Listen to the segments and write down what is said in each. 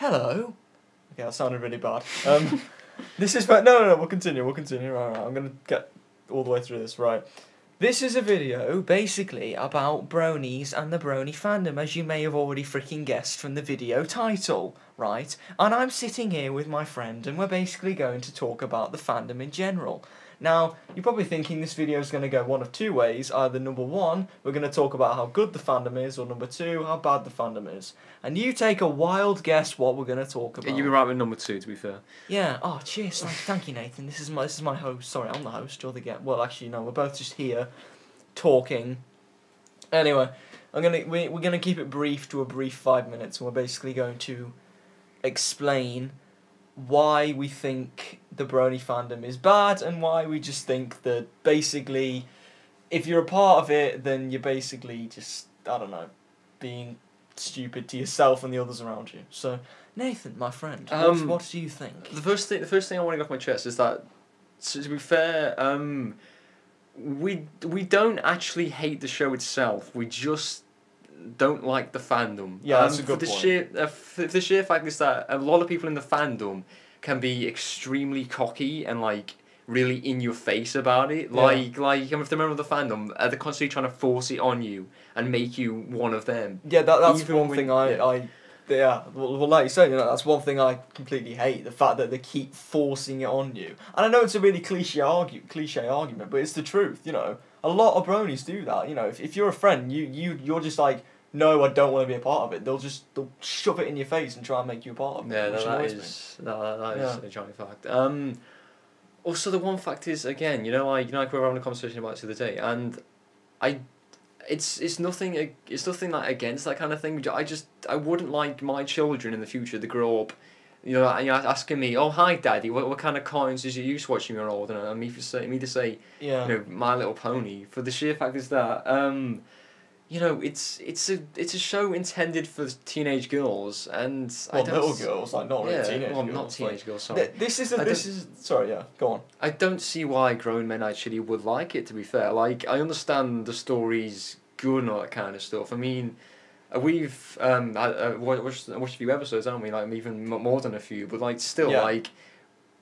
Hello. Okay, that sounded really bad. This is no, we'll continue. Right, I'm gonna get all the way through this. Right. This is a video basically about bronies and the brony fandom, as you may have already freaking guessed from the video title, right? And I'm sitting here with my friend, and we're basically going to talk about the fandom in general. Now, you're probably thinking this video is going to go one of two ways. Either number one, we're going to talk about how good the fandom is, or number two, how bad the fandom is. And you take a wild guess what we're going to talk about. You'd be right with number two, to be fair. Yeah. Oh, cheers. Thank you, Nathan. This is my host. Sorry, I'm the host. You're the guest. Well, actually, no. We're both just here talking. Anyway, we're gonna keep it brief to a brief 5 minutes, and we're basically going to explain why we think the brony fandom is bad and why we just think that basically, if you're a part of it, then you're basically just, I don't know, being stupid to yourself and the others around you. So, Nathan, my friend, what do you think? The first thing I want to get off my chest is that, to be fair, we don't actually hate the show itself. We just don't like the fandom. Yeah, that's a good point. The sheer fact is that a lot of people in the fandom can be extremely cocky and like really in your face about it. Yeah. Like if they're a member of the fandom, they're constantly trying to force it on you and make you one of them. Yeah, that's one thing well, like you said, that's one thing I completely hate, the fact that they keep forcing it on you. And I know it's a really cliche argument, but it's the truth, A lot of bronies do that, If you're a friend, you're just like, no, I don't want to be a part of it. They'll shove it in your face and try and make you a part of it. Yeah, that is a giant fact. Also, the one fact is, again, like we were having a conversation about it the other day, and it's nothing like against that kind of thing. I wouldn't like my children in the future to grow up, asking me, oh hi daddy, what kind of cartoons did you used to watch when you were older, and me to say, My Little Pony, for the sheer fact is that it's a show intended for teenage girls, and little girls, like not really teenage girls. Not teenage girls. Sorry. Sorry, yeah, go on. I don't see why grown men actually would like it. To be fair, like I understand the story's good and all that kind of stuff. I mean, we've watched a few episodes, haven't we? Like even more than a few, but like still, like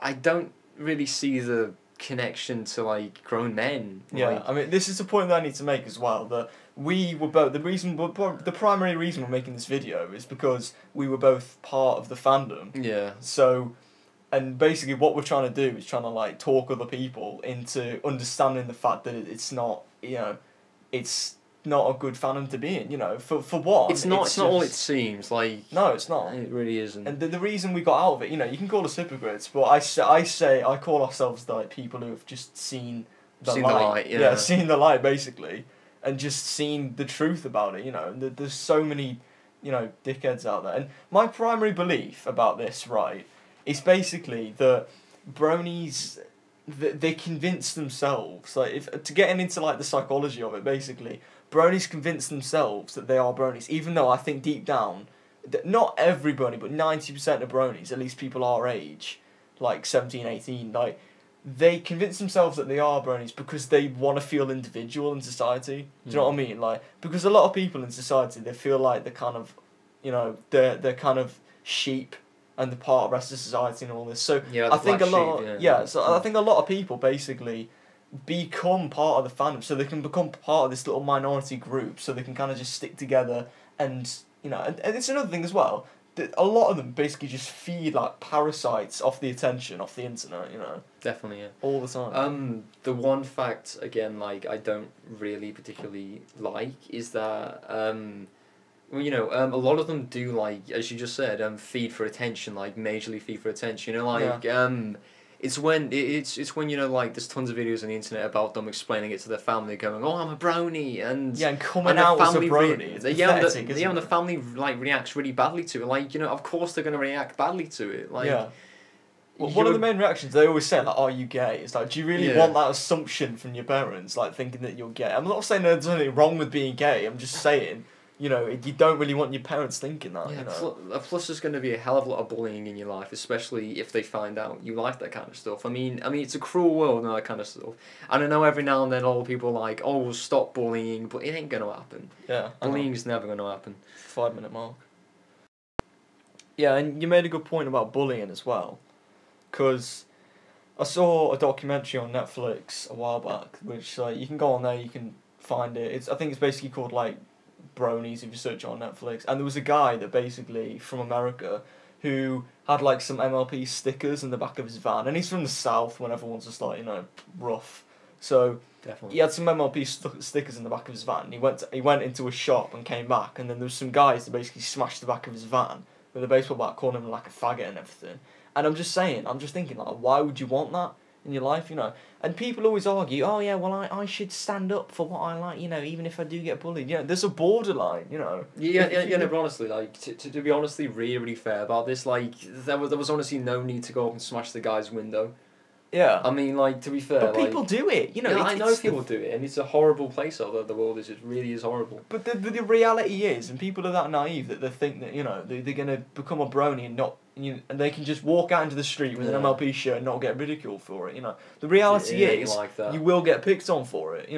I don't really see the connection to like grown men. Yeah, I mean, this is the point that I need to make as well. That we were both the primary reason we're making this video is because we were both part of the fandom. Yeah. So, and basically, what we're trying to do is trying to like talk other people into understanding the fact that it's not, it's not a good fandom to be in. For one, it's not all it seems like. No, it's not. It really isn't. And the reason we got out of it, you can call us hypocrites, but I call ourselves like people who have just seen the light. Yeah, seen the light basically, and just seen the truth about it. And there's so many, dickheads out there. And my primary belief about this, right, is basically that bronies, they convince themselves, like to getting into like the psychology of it, basically. Bronies convince themselves that they are bronies, even though I think deep down, that not every brony, but 90% of bronies, at least people our age, like 17, 18, like, they convince themselves that they are bronies because they want to feel individual in society. Do you know what I mean? Like, because a lot of people in society, they feel like they're kind of, they're kind of sheep and they're part of the rest of society and all this. So I think I think a lot of people basically become part of the fandom, so they can become part of this little minority group, so they can kind of just stick together, and and it's another thing as well, that a lot of them basically just feed like parasites off the attention off the internet, Definitely, yeah. All the time. The one fact, again, like I don't really particularly like is that a lot of them do, like as you just said, feed for attention, like majorly feed for attention, It's when like there's tons of videos on the internet about them explaining it to their family, going, "Oh, I'm a brony," and coming out as a brony. And the family like reacts really badly to it. Like of course they're gonna react badly to it. Like Well, one of the main reactions they always say, like, "Are you gay?" It's like, do you really want that assumption from your parents, like thinking that you're gay? I'm not saying there's anything wrong with being gay. I'm just saying, you don't really want your parents thinking that. Yeah, plus there's going to be a hell of a lot of bullying in your life, especially if they find out you like that kind of stuff. I mean, it's a cruel world and all that kind of stuff. And I know every now and then all people are like, "Oh, stop bullying," but it ain't going to happen. Yeah, bullying's never going to happen. 5 minute mark. Yeah, and you made a good point about bullying as well, because I saw a documentary on Netflix a while back, which you can go on there, you can find it. I think it's basically called like Bronies if you search it on Netflix. And there was a guy that basically from America who had like some MLP stickers in the back of his van, and he's from the south when everyone's just like rough. So definitely. He had some MLP stickers in the back of his van. And he went into a shop and came back, and then there was some guys that basically smashed the back of his van with a baseball bat, calling him like a faggot and everything. And I'm just thinking, like, why would you want that in your life, And people always argue, oh yeah, well I should stand up for what I like, even if I do get bullied. There's a borderline, Yeah, but honestly, like, to be honestly really, really fair about this, like, there was honestly no need to go up and smash the guy's window. Yeah. I mean, like, to be fair, but people do it, Yeah, I know people do it, and it's a horrible place out there. The world is. It really is horrible. But the reality is, and people are that naive that they think that they're gonna become a brony and not. And they can just walk out into the street with an MLP shirt and not get ridiculed for it. The reality is, like that. You will get picked on for it.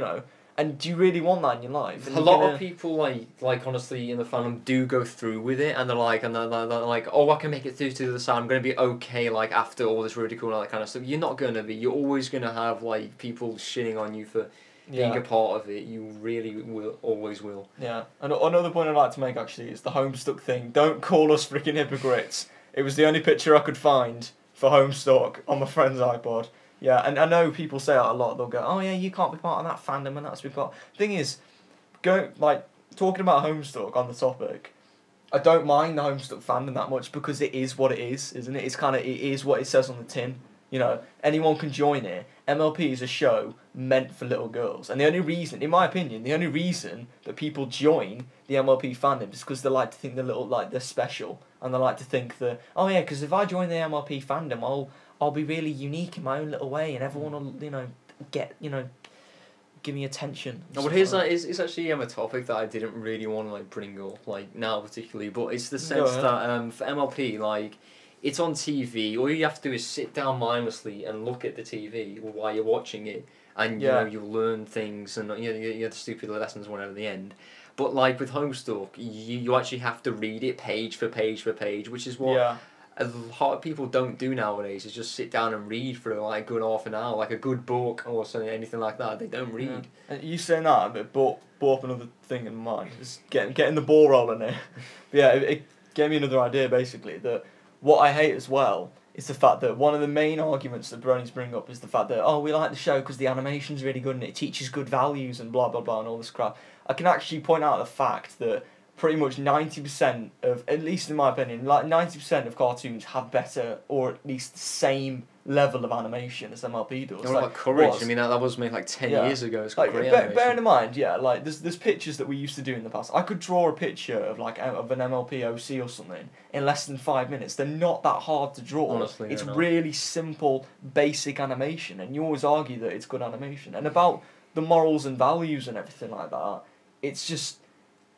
And do you really want that in your life? And a lot of people, like honestly, in the fandom do go through with it, and they're like, oh, I can make it through to the other side. I'm gonna be okay. Like after all this ridicule and all that kind of stuff, you're not gonna be. You're always gonna have like people shitting on you for being a part of it. You really always will. Yeah. And another point I'd like to make actually is the Homestuck thing. Don't call us freaking hypocrites. It was the only picture I could find for Homestuck on my friend's iPod. Yeah, and I know people say that a lot. They'll go, oh yeah, you can't be part of that fandom and that's part. Thing is, talking about Homestuck on the topic, I don't mind the Homestuck fandom that much because it is what it is, isn't it? It is what it says on the tin. Anyone can join it. MLP is a show meant for little girls. And the only reason, in my opinion, that people join the MLP fandom is because they like to think they're special. And they like to think that, oh yeah, because if I join the MLP fandom, I'll be really unique in my own little way, and everyone will, give me attention. No, but here's it's actually a topic that I didn't really want to bring up now particularly, but it's the sense that for MLP it's on TV. All you have to do is sit down mindlessly and look at the TV while you're watching it, and you'll learn things and you have stupid lessons whatever at the end. But with Homestuck, you actually have to read it page for page for page, which is what a lot of people don't do nowadays. Is just sit down and read for a good half an hour, like a good book or something, anything like that. They don't read. Yeah. And you saying that, it brought up another thing in mind. It's getting the ball rolling here. It gave me another idea basically that what I hate as well is the fact that one of the main arguments that Bronies bring up is the fact that we like the show because the animation's really good and it teaches good values and blah blah blah and all this crap. I can actually point out the fact that pretty much 90% of, at least in my opinion, 90% of cartoons have better or at least the same level of animation as MLP does. Like Courage, I mean that was made 10 years ago. It's got great animation. Bearing in mind, there's pictures that we used to do in the past. I could draw a picture of an MLP OC or something in less than 5 minutes. They're not that hard to draw. Honestly, it's really simple, basic animation, and you always argue that it's good animation. And about the morals and values and everything like that, it's just.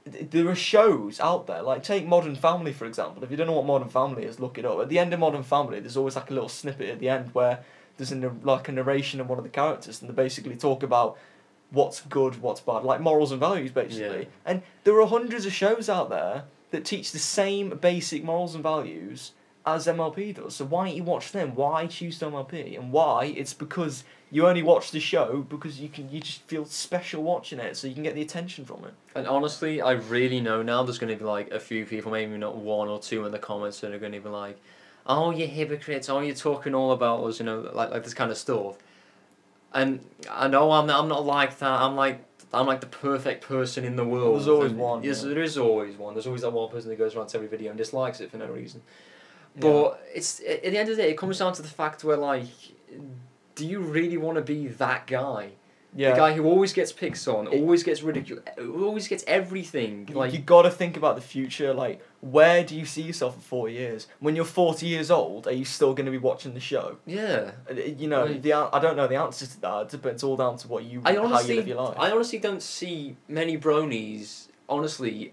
There are shows out there, take Modern Family for example. If you don't know what Modern Family is, look it up. At the end of Modern Family, there's always a little snippet at the end where there's a narration of one of the characters, and they basically talk about what's good, what's bad, morals and values basically. Yeah. And there are hundreds of shows out there that teach the same basic morals and values as MLP does. So why don't you watch them? Why choose MLP? And why? It's because you only watch the show because you just feel special watching it, so you can get the attention from it. And honestly, I really know now there's going to be a few people, maybe not one or two in the comments, that are going to be like, oh, you hypocrites, oh, you're talking all about us, like this kind of stuff. And I know I'm not like that. I'm like the perfect person in the world. There's always one. Yes, there is always one. There's always that one person that goes around to every video and dislikes it for no reason. But it's at the end of the day, it comes down to the fact where do you really want to be that guy? Yeah. The guy who always gets picked on, always gets ridiculed, always gets everything. You got to think about the future. Where do you see yourself in 40 years? When you're 40 years old, are you still going to be watching the show? Yeah. I don't know the answer to that, but it's all down to how you live your life. I honestly don't see many bronies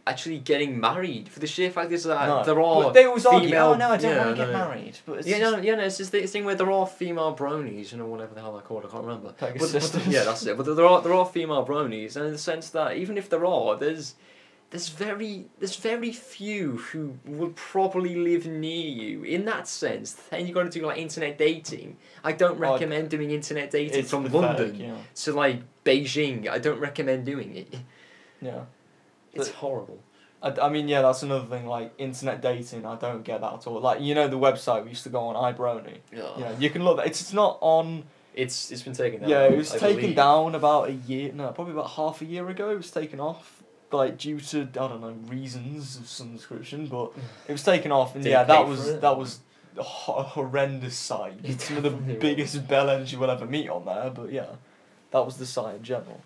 actually getting married for the sheer fact is that there are but they always argue, I don't want to get married. But it's just this thing where there are female bronies, whatever the hell they're called, I can't remember. But yeah, that's it. But there are female bronies, and in the sense that even if there are, there's there's very few who would probably live near you. In that sense, then you're going to do like internet dating. I don't recommend doing internet dating from London to like Beijing. I don't recommend doing it. Yeah. It's horrible. I mean, yeah, that's another thing, like, internet dating, I don't get that at all. Like, you know the website we used to go on, iBrony? Yeah. You know, you can look, it's not on... It's been taken down. Yeah, it was taken down about probably about half a year ago, it was taken off, like, due to, I don't know, reasons of some description, but it was taken off, and that was a horrendous site. It's one of the biggest bell ends you will ever meet on there, but yeah, that was the site in general.